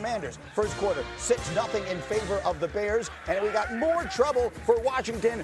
Commanders. First quarter, 6-0 in favor of the Bears, and we got more trouble for Washington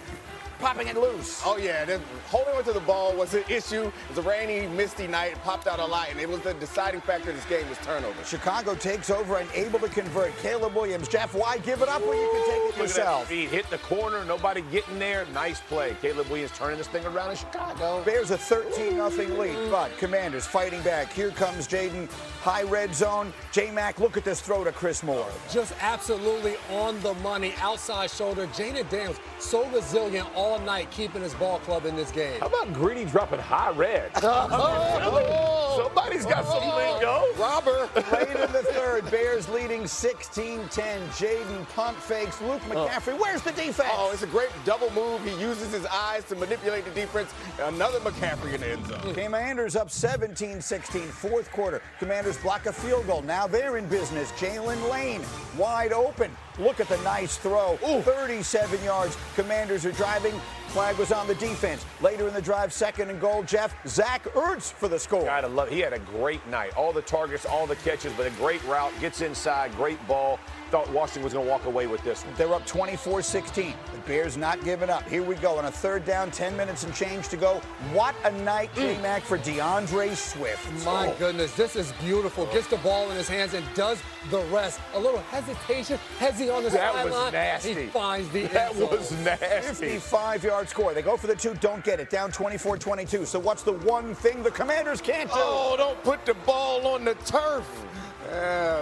popping it loose. Oh, yeah. Holding on to the ball was an issue. It was a rainy, misty night. It popped out a lot, and it was the deciding factor of this game was turnover. Chicago takes over and able to convert. Caleb Williams. Jeff, why give it up when you can take it yourself? He hit the corner. Nobody getting there. Nice play. Caleb Williams turning this thing around in Chicago. Bears a 13-0 lead, but Commanders fighting back. Here comes Jayden. High red zone. J-Mac, look at this throw to Chris Moore. Just absolutely on the money. Outside shoulder. Jayden Daniels, so resilient all night, keeping his ball club in this game. How about Greedy dropping high red? Somebody's got some lingo. Robber. Late in the third, Bears leading 16-10. Jayden pump fakes. Luke McCaffrey. Where's the defense? Oh, it's a great double move. He uses his eyes to manipulate the defense. Another McCaffrey in the end zone. Commanders up 17-16. Fourth quarter. Commanders block a field goal. Now they're in business. Jalen Lane wide open. Look at the nice throw. 37 yards. Commanders are driving. Flag was on the defense. Later in the drive, 2nd and goal. Jeff, Zach Ertz for the score. Gotta love it. He had a great night. All the targets, all the catches, but a great route. Gets inside. Great ball. Thought Washington was going to walk away with this one. They're up 24-16. The Bears not giving up. Here we go on a third down, 10 minutes and change to go. What a night, J-Mac, for DeAndre Swift. My goodness, this is beautiful. Gets the ball in his hands and does the rest. A little hesitation, on the sideline. That was nasty. He finds the That end zone. was nasty. 55-yard score. They go for the 2, don't get it. Down 24-22. So what's the one thing the Commanders can't do? Oh, don't put the ball on the turf.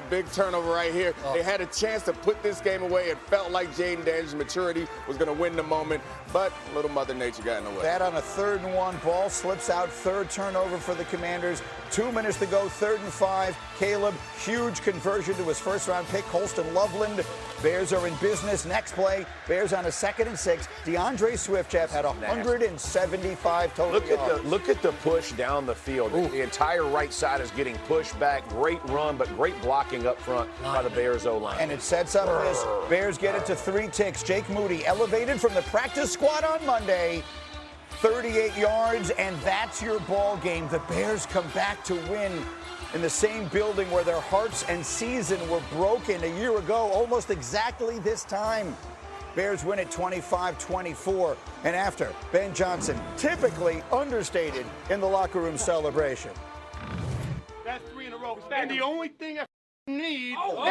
Big turnover right here. They had a chance to put this game away. It felt like Jayden Daniels' maturity was going to win the moment, but little Mother Nature got in the way. That on a 3rd and 1. Ball slips out. 3rd turnover for the Commanders. 2 minutes to go. 3rd and 5. Caleb, huge conversion to his first-round pick. Holston Loveland. Bears are in business. Next play, Bears on a 2nd and 6. DeAndre Swift, Jeff, had 175 total yards. Look at the push down the field. The entire right side is getting pushed back. Great run, but great blocking up front by the Bears O-line. And it sets up this. Bears get it to 3 ticks. Jake Moody elevated from the practice squad on Monday. 38 yards, and that's your ball game. The Bears come back to win in the same building where their hearts and season were broken a year ago, almost exactly this time. Bears win it 25-24. And after, Ben Johnson, typically understated in the locker room celebration. That's 3 in a row. And the only thing I need is good,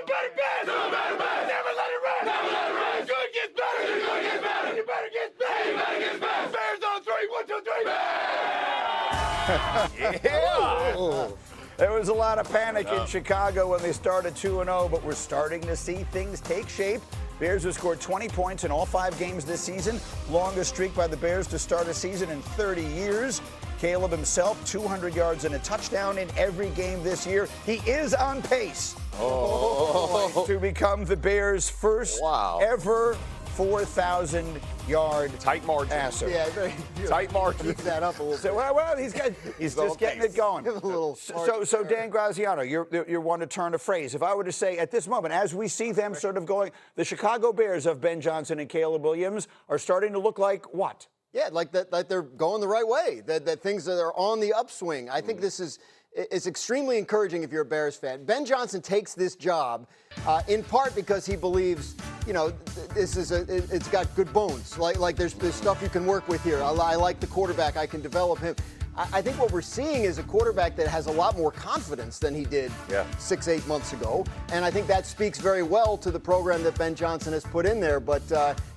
better, best. Never let it rest. Good gets better. You better get better. Bears on 3. 1, 2, 3. Yeah. There was a lot of panic in Chicago when they started 2-0, but we're starting to see things take shape. Bears have scored 20 points in all 5 games this season, longest streak by the Bears to start a season in 30 years. Caleb himself, 200 yards and a touchdown in every game this year. He is on pace to become the Bears' first ever 4,000-yard tight margin passer. Yeah, tight margin. Keep that up a little So, well, he's just getting it going. So Dan Graziano, you're one to turn a phrase. If I were to say at this moment, as we see them sort of going, the Chicago Bears of Ben Johnson and Caleb Williams are starting to look like what? Yeah, like they're going the right way, that things that are on the upswing. I think this is it's extremely encouraging if you're a Bears fan. Ben Johnson takes this job in part because he believes, it's got good bones. Like there's stuff you can work with here. I like the quarterback. I can develop him. I think what we're seeing is a quarterback that has a lot more confidence than he did 6-8 months ago. And I think that speaks very well to the program that Ben Johnson has put in there. But,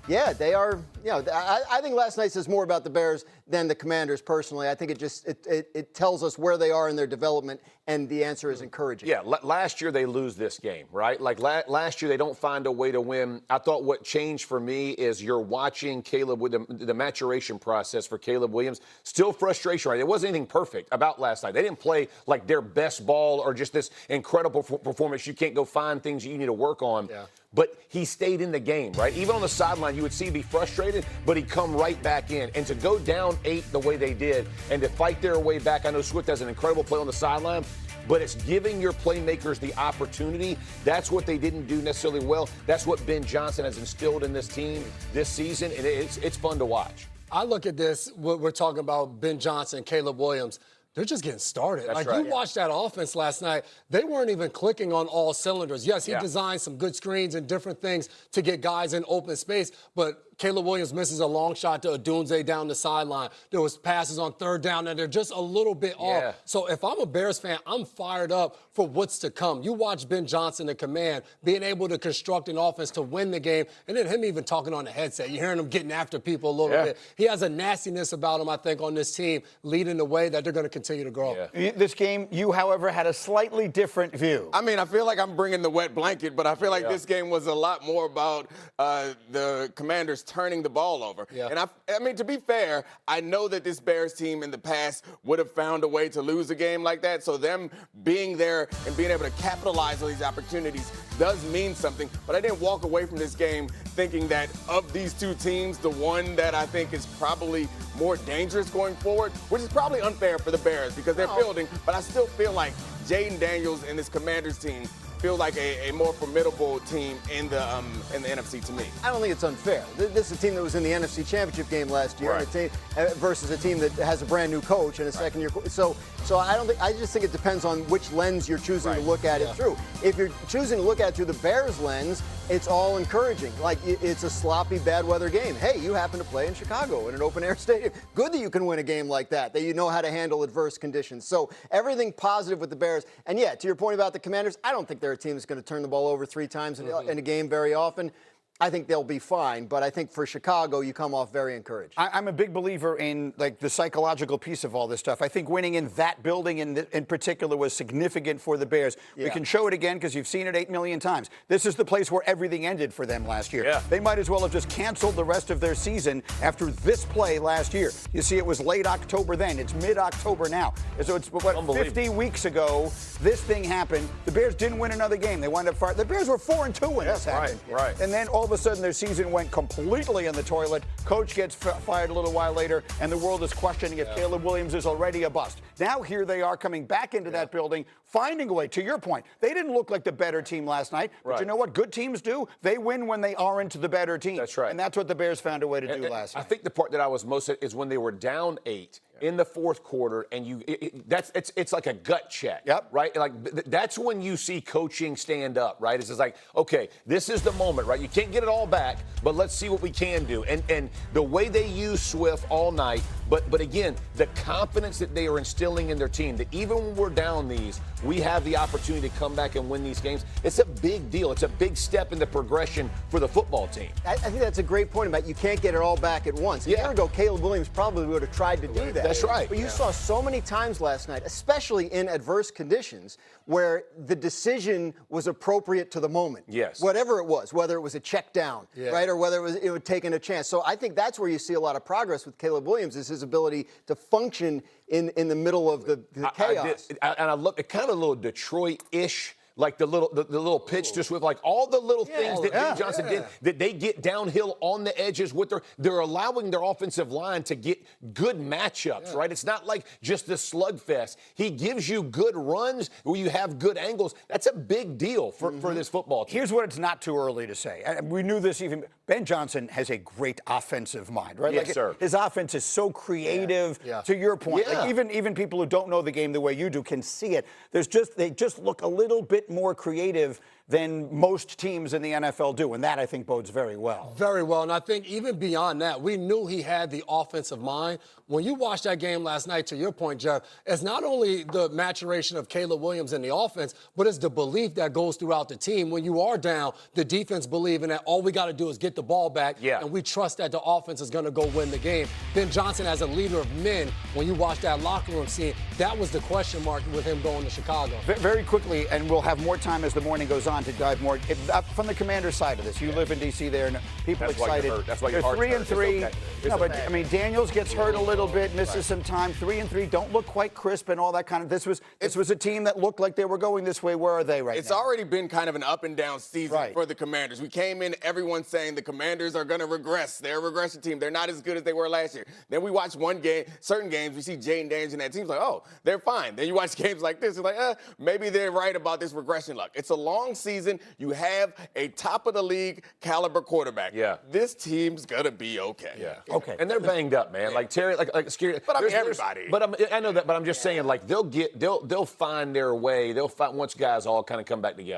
they are, I think last night says more about the Bears than the Commanders personally. I think it tells us where they are in their development, and the answer is encouraging. Yeah, last year they lose this game, right? Like last year they don't find a way to win. I thought what changed for me is you're watching Caleb with the maturation process for Caleb Williams. Still frustration, right? There wasn't anything perfect about last night. They didn't play like their best ball or just this incredible performance. You can't go find things you need to work on. Yeah. But he stayed in the game, right? Even on the sideline, you would see him be frustrated, but he'd come right back in. And to go down 8 the way they did and to fight their way back, I know Swift has an incredible play on the sideline, but it's giving your playmakers the opportunity. That's what they didn't do necessarily well. That's what Ben Johnson has instilled in this team this season, and it's fun to watch. I look at this, we're talking about Ben Johnson, Caleb Williams. They're just getting started. That's like, right. you watched that offense last night. They weren't even clicking on all cylinders. Yes, he Yeah. designed some good screens and different things to get guys in open space, but Caleb Williams misses a long shot to Odunze down the sideline. There was passes on third down, and they're just a little bit Yeah. off. So if I'm a Bears fan, I'm fired up for what's to come. You watch Ben Johnson in command, being able to construct an offense to win the game, and then him even talking on the headset. You're hearing him getting after people a little bit. He has a nastiness about him, I think, on this team, leading the way that they're going to continue to grow. Yeah. This game, you, however, had a slightly different view. I mean, I feel like I'm bringing the wet blanket, but I feel like this game was a lot more about the Commanders turning the ball over. Yeah. And I mean, to be fair, I know that this Bears team in the past would have found a way to lose a game like that. So them being there and being able to capitalize on these opportunities does mean something. But I didn't walk away from this game thinking that of these two teams, the one that I think is probably more dangerous going forward, which is probably unfair for the Bears because they're building, but I still feel like Jayden Daniels and this Commanders team feel like a more formidable team in the NFC to me. I don't think it's unfair. This is a team that was in the NFC Championship game last year, Right. and a team, versus a team that has a brand new coach and a second year. So I don't think. I just think it depends on which lens you're choosing to look at it through. If you're choosing to look at it through the Bears lens, it's all encouraging. Like, it's a sloppy, bad weather game. Hey, you happen to play in Chicago in an open air stadium. Good that you can win a game like that you know how to handle adverse conditions. So everything positive with the Bears. And yeah, to your point about the Commanders, I don't think they're a team that's going to turn the ball over 3 times in a game very often. I think they'll be fine, but I think for Chicago, you come off very encouraged. I'm a big believer in like the psychological piece of all this stuff. I think winning in that building in particular was significant for the Bears. We Yeah. can show it again because you've seen it 8 million times. This is the place where everything ended for them last year. Yeah. They might as well have just canceled the rest of their season after this play last year. You see, it was late October then. It's mid-October now. So it's what, 50 weeks ago, this thing happened. The Bears didn't win another game. They wound up fired. The Bears were 4-2 when this happened. right. And then all of a sudden their season went completely in the toilet. Coach gets fired a little while later, and the world is questioning if Caleb Williams is already a bust. Now here they are coming back into that building, finding a way. To your point, they didn't look like the better team last night. But you know what good teams do? They win when they aren't the better team. That's right. And that's what the Bears found a way to do last night. I think the part that I was most is when they were down 8 in the fourth quarter, and it's like a gut check. Yep. Right. That's when you see coaching stand up. Right. It's just like, okay, this is the moment. Right. You can't get it all back, but let's see what we can do. And the way they use Swift all night, but again, the confidence that they are instilling in their team, that even when we're down these, we have the opportunity to come back and win these games. It's a big deal. It's a big step in the progression for the football team. I think that's a great point about you can't get it all back at once. A year ago, Caleb Williams probably would have tried to do that. That's right. But you saw so many times last night, especially in adverse conditions, where the decision was appropriate to the moment. Yes. Whatever it was, whether it was a check down, right, or whether it was taking a chance. So I think that's where you see a lot of progress with Caleb Williams, is his ability to function in the middle of the chaos. I look at kind of a little Detroit-ish, like the little pitch to Swift, like all the little things that Ben Johnson did, that they get downhill on the edges with they're allowing their offensive line to get good matchups, right? It's not like just the slugfest. He gives you good runs where you have good angles. That's a big deal for this football team. Here's what it's not too early to say. And we knew this even. Ben Johnson has a great offensive mind, right? Yes, sir. His offense is so creative. To your point, Yeah. like even people who don't know the game the way you do can see it. They just look a little bit more creative than most teams in the NFL do, and that I think bodes very well. Very well, and I think even beyond that, we knew he had the offensive mind. When you watched that game last night, to your point, Jeff, it's not only the maturation of Caleb Williams in the offense, but it's the belief that goes throughout the team. When you are down, the defense believing that all we got to do is get the ball back, and we trust that the offense is going to go win the game. Ben Johnson, as a leader of men, when you watch that locker room scene, that was the question mark with him going to Chicago. Very quickly, and we'll have more time as the morning goes on to dive more from the Commander's side of this. You live in D.C. there, and people That's why excited. you're hurt. That's why your They're heart's 3-3. hurt. It's okay. No, but okay. I mean, Daniels gets hurt a little bit, misses some time. 3-3, don't look quite crisp and all that kind of. This was a team that looked like they were going this way. Where are they right now? It's already been kind of an up and down season for the Commanders. We came in, everyone saying the Commanders are going to regress. They're a regression team. They're not as good as they were last year. Then we watch certain games, we see Jayden Daniels and that team's like, oh, they're fine. Then you watch games like this, it's like, maybe they're right about this regression luck. It's a long postseason, you have a top-of-the-league caliber quarterback. Yeah. This team's going to be okay. Yeah. Okay. And they're banged up, man. Like Terry, like scary. But I mean, there's- everybody. But I know that. But I'm just saying, like they'll find their way. They'll find once guys all kind of come back together.